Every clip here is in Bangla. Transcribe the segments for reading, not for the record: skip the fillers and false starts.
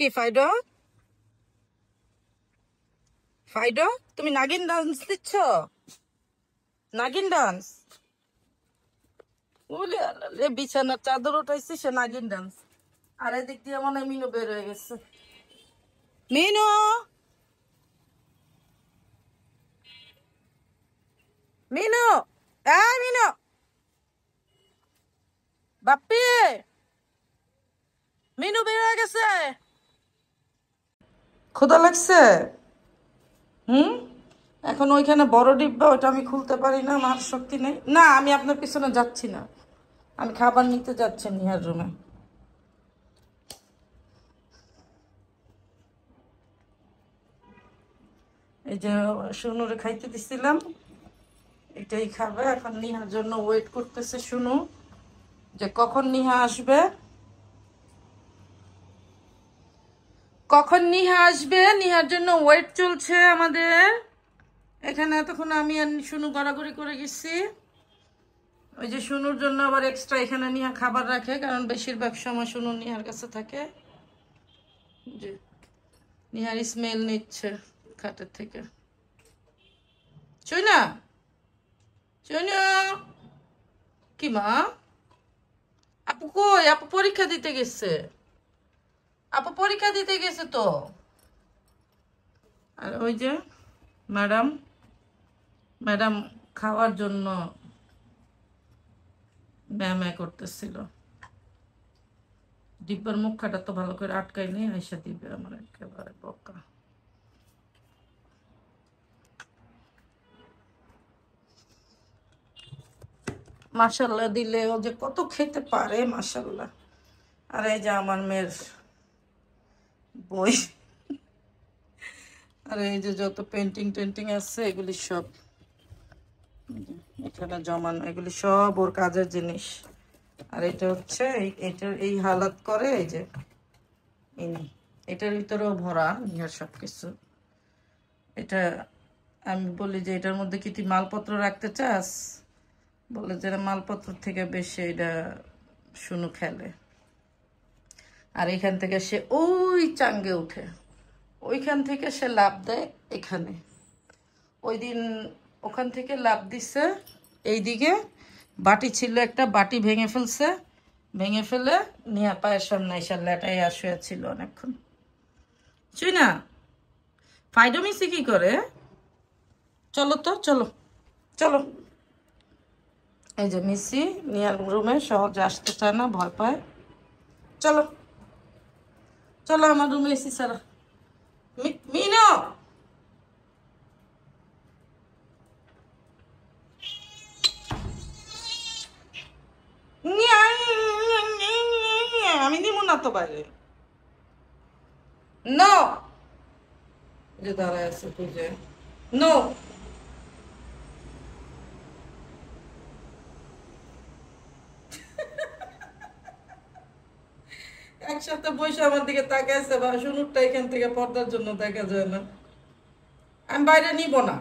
কি ফাইডো? ফাইডো তুমি নাগিন ডান্স দিচ্ছ? নাগিন ডান্স? ওলে আল্লাহ, বিছানার চাদর উঠাইছি সে নাগিন ডান্স। আর এদিক দিয়ে মনে হয় মিনু বের হয়ে গেছে। মিনু, মিনু, মিনু, বাপ্পি, মিনু বের হয়ে গেছে। ক্ষুধা লাগছে? হুম, এখন ওইখানে বড় ডিব্বা, ওটা আমি খুলতে পারি না, আমার শক্তি নেই। না, আমি আপনার পিছনে যাচ্ছি না, আমি খাবার নিতে যাচ্ছি নিহার রুমে। এই যে শুনুরে খাইতে দিছিলাম, এটাই খাবে। এখন নিহার জন্য ওয়েট করতেছে শুনু, যে কখন নিহা আসবে, কখন নিহা আসবে। নিহার জন্য ওয়েট চলছে আমাদের এখানে। এতক্ষণ আমি আর শুনু গড়াগড়ি করে গেছি। ওই যে শুনুর জন্য আবার এক্সট্রা এখানে নিহা খাবার রাখে, কারণ বেশিরভাগ সময় শুনু নিহার কাছে থাকে। যে নিহার স্মেল নিচ্ছে খাটের থেকে। চুই না, চুই না। কি মা? আপু কই? আপু পরীক্ষা দিতে গেছে, আপু পরীক্ষা দিতে গেছে তো। আর ওই যে ম্যাডাম, ম্যাডাম খাওয়ার জন্য ম্যামে করতেছিল। ডিব্বার মুখটা তো ভালো করে আটকাই নেই, আইসা দিবে আমার একেবারে বোকা। মাশাল্লাহ দিলে ও যে কত খেতে পারে, মাশাল্লাহ। আর এই যে আমার মেয়ের বই, আর এই যে যত পেন্টিং টেন্টিং আছে এগুলি সব এখানে জমানো, এগুলি সব ওর কাজের জিনিস। আর এটা হচ্ছে এটার এই হালাত করে, এই যে এটার ভিতরেও ভরা নিহার সব কিছু। এটা আমি বলি যে এটার মধ্যে কি তুই মালপত্র রাখতে চাস? বলে যে মালপত্র থেকে বেশি এটা শুনু খেলে। আর এখান থেকে সে ওই চাঙ্গে উঠে, ওইখান থেকে সে লাফ দেয় এখানে। ওই দিন ওখান থেকে লাফ দিছে এইদিকে, বাটি ছিল একটা, বাটি ভেঙে ফেলছে, ভেঙে ফেলে নিয়ে পায়ের সামনে এসে লেটাই আসুয়া ছিল অনেকক্ষণ। চুই না, ফাইডো মিসি কি করে? চলো তো, চলো চলো। এই যে মিসি নিয়ার রুমে সহজে আসতে চায় না, ভয় পায়। চলো চলো আমার রুমে এসি সারা। মিনো, আমি দিব না তো বাইরে। নো, যে দাঁড়ায় আছে তুই যে, নো। একসাথে বসে আমার দিকে তাকাইছে, বা শুনুরটা এখান থেকে পর্দার জন্য দেখা যায় না। আমি বাইরে নিব না,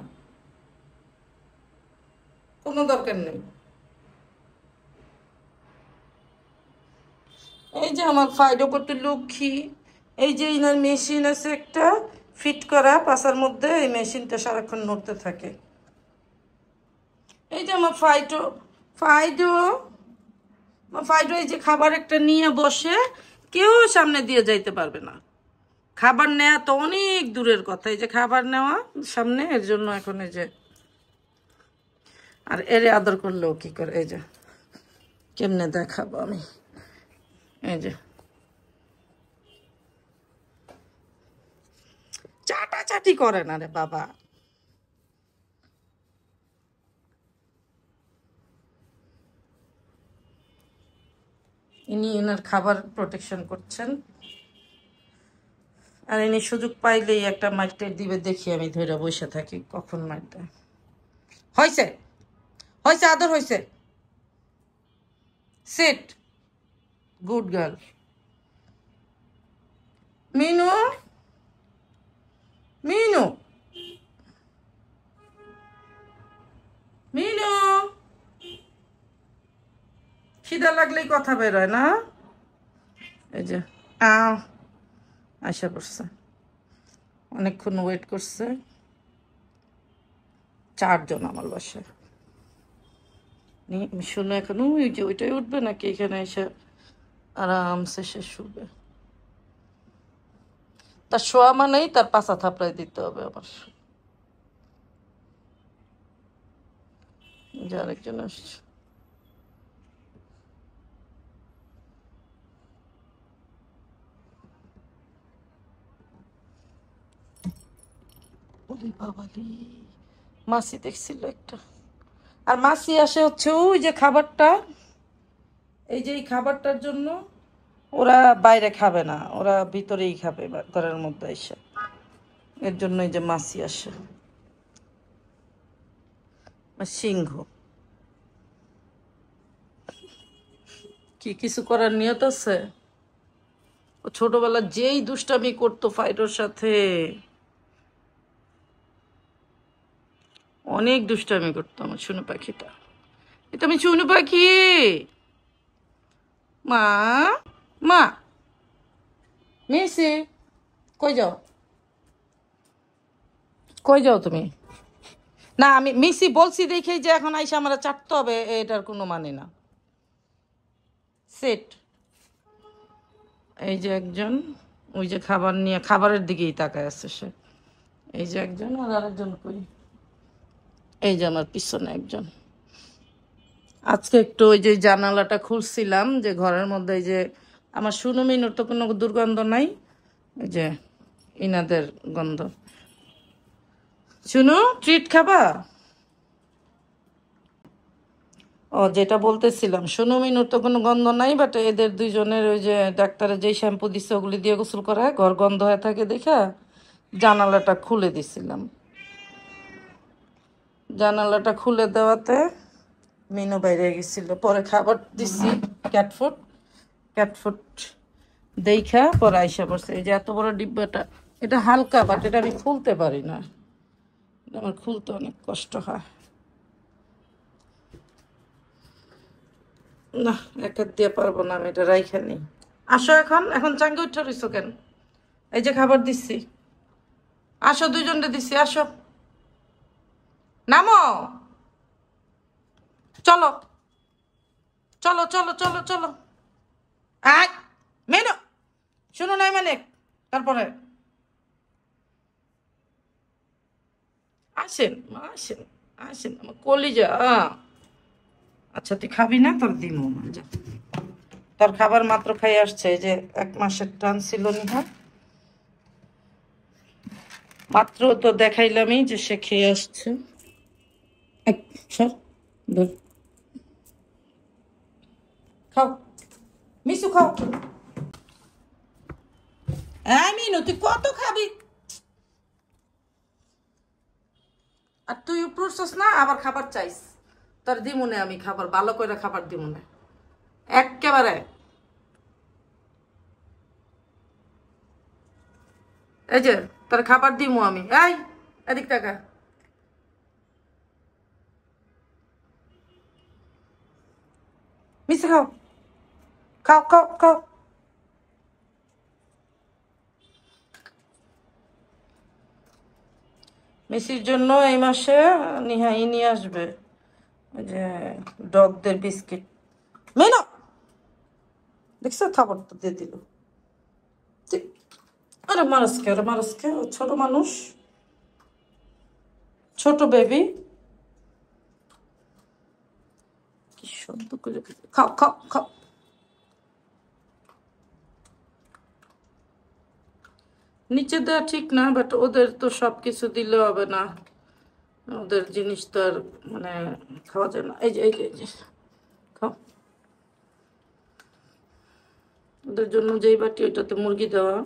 কোনো দরকার নেই। এই যে আমার ফাইডো কত লক্ষ্মী। এই যে ইনার মেশিন আছে একটা ফিট করা পাশার মধ্যে, এই মেশিনটা সারাক্ষণ নড়তে থাকে। এই যে আমার ফাইডো, ফাইডো, ফাইডো এই যে খাবার একটা নিয়ে বসে, কেউ সামনে দিয়ে যাইতে পারবে না। খাবার নেওয়া তো অনেক দূরের কথা, এই যে খাবার নেওয়া সামনে, এর জন্য এখন এই যে। আর এরে আদর করলেও কি করে, এই যে কেমনে দেখাবো আমি, এই যে চাটাচাটি করে না রে বাবা। ইনি এনার খাবার প্রোটেকশন করছেন। আর ইনি সুযোগ পাইলেই একটা মাইকটা দিবে, দেখি আমি ধরে বসে থাকি কখন মাইকটা হয়েছে। হয়েছে, আদর হয়েছে। Sit, good girl. Minu, Minu, Minu, খিদা লাগলেই কথা বেরোয় না। এই যে আও আশা করছে, অনেকক্ষণ ওয়েট করছে। 4 জন আমার বাসায়। শুনে এখন ওই যে ওইটাই উঠবে নাকি এখানে এসে আরামসে সে শুবে। তার শোয়া মানেই তার পাছা থাপড়ায় দিতে হবে আবার। যে আরেকজন আসছে। বাবালি মাসি দেখছিল একটা। আর মাসি আসে হচ্ছে ওই যে খাবারটা, এই যে এই খাবারটার জন্য ওরা বাইরে খাবে না, ওরা ভিতরেই খাবে ঘরের মধ্যে এসে। এর জন্যই যে মাসি আসে। সিংহ কি কিছু করার নিয়ত আছে? ও ছোটবেলা যেই দুষ্টামি করতো ফাইডোর সাথে, অনেক দুষ্টামি করতো আমার শুনু পাখিটা। এটা আমি শুনু পাখি। মা, মা, মিসি, কই যাও? কই যাও তুমি? না আমি মিসি বলছি দেখেই যে এখন আইসা আমরা চাটতে হবে, এটার কোনো মানে না। সেট। এই যে একজন, ওই যে খাবার নিয়ে খাবারের দিকেই তাকায় আছে সে। এই যে একজন, আর আরেকজন কই? এই যে আমার পিছনে একজন। আজকে একটু ওই যে জানালাটা খুলছিলাম যে ঘরের মধ্যে, এই যে আমার শুনু মিনুর তো কোনো দুর্গন্ধ নাই, ওই যে ইনাদের গন্ধ। শুনু, ট্রিট খাবা? ও যেটা বলতেছিলাম, শুনু মিনুর তো কোনো গন্ধ নাই, বাট এদের দুইজনের ওই যে ডাক্তারে যেই শ্যাম্পু দিচ্ছে ওগুলি দিয়ে গোসল করায় ঘর গন্ধ হয়ে থাকে দেখা জানালাটা খুলে দিছিলাম। জানালাটা খুলে দেওয়াতে মিনু বাইরে গেছিল, পরে খাবার দিছি ক্যাটফুড। ক্যাটফুড দেখা পরে আইসা পড়ছে। এই যে এত বড় ডিব্বাটা, এটা হালকা বাট এটা আমি খুলতে পারি না, আমার খুলতে অনেক কষ্ট হয়। না, এক হাত দিয়ে পারবো না, আমি এটা রাইখা নিই। আসো এখন, এখন চাঙ্গে উঠে রইছো কেন? এই যে খাবার দিচ্ছি, আসো দুইজনকে দিচ্ছি, আসো নামো, চলো চলো চলো চলো চলো। আয় মেনো, শুনো নাই মানে, তারপরে আসেন আসেন আসেন আমার কলিজা। আচ্ছা তুই খাবি না, তোর দিমু যা। তোর খাবার মাত্র খাই আসছে, এই যে 1 মাসের টান ছিল নিহা, মাত্র তো দেখাইলামই যে সে খেয়ে আসছে। সর, ধর, খাও মিশু খাও। মিনু তুই কত খাবি? আর তুই উপরছস না, আবার খাবার চাইস। তোর দিমুনে আমি খাবার, ভালো করে খাবার দিমুনে একেবারে। এই যে তোর খাবার দিমু আমি। এই এদিক টাকা, মিশে খাও, খাও খাও খাও। মিশির জন্য এই মাসে নিহাই নিয়ে আসবে ওই যে ডগদের বিস্কিট। মেনো, দেখছো খাবার তো দিয়ে দিল। আরে মারসকে, আরে মারসকে, ও ছোট মানুষ, ছোট বেবি। কি শব্দ করে, খাও খাও খাও। নিচে দেওয়া ঠিক না, বাট ওদের তো সব কিছু দিলে হবে না, ওদের জিনিস তো আর মানে খাওয়া যায় না। এই যে এই যে এই যে খাও। ওদের জন্য যেই বাটি ওইটাতে মুরগি দেওয়া।